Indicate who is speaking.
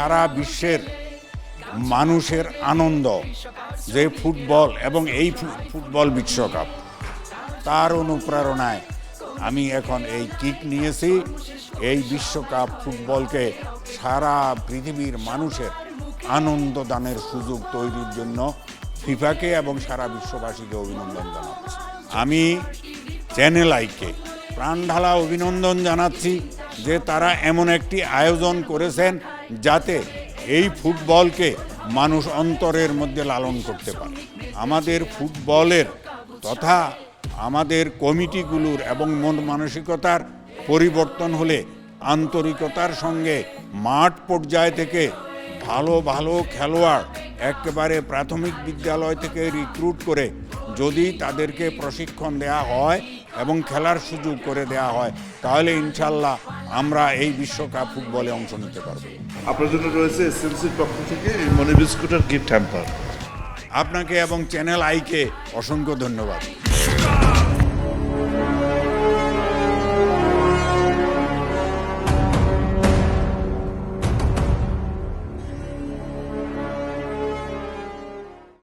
Speaker 1: সারা বিশ্বের মানুষের আনন্দ যে ফুটবল এবং এই ফুটবল বিশ্বকাপ, তার অনুপ্রেরণায় আমি এখন এই কিক নিয়েছি। এই বিশ্বকাপ ফুটবলকে সারা পৃথিবীর মানুষের আনন্দ দানের সুযোগ তৈরির জন্য ফিফাকে এবং সারা বিশ্ববাসীকে অভিনন্দন জানাচ্ছি। আমি চ্যানেল আইকে প্রাণঢালা অভিনন্দন জানাচ্ছি যে তারা এমন একটি আয়োজন করেছেন যাতে এই ফুটবলকে মানুষ অন্তরের মধ্যে লালন করতে পারে। আমাদের ফুটবলের তথা আমাদের কমিটিগুলোর এবং মন মানসিকতার পরিবর্তন হলে আন্তরিকতার সঙ্গে মাঠ পর্যায় থেকে ভালো ভালো খেলোয়াড় একেবারে প্রাথমিক বিদ্যালয় থেকে রিক্রুট করে যদি তাদেরকে প্রশিক্ষণ দেওয়া হয় এবং খেলার সুযোগ করে দেওয়া হয়, তাহলে ইনশাল্লাহ আমরা এই বিশ্বকাপ ফুটবলে অংশ নিতে পারব।
Speaker 2: আপনার জন্য রয়েছে এসএমসির পক্ষ থেকে মনি বিস্কুটের গিফট হ্যাম্পার।
Speaker 1: আপনাকে এবং চ্যানেল আইকে অসংখ্য ধন্যবাদ।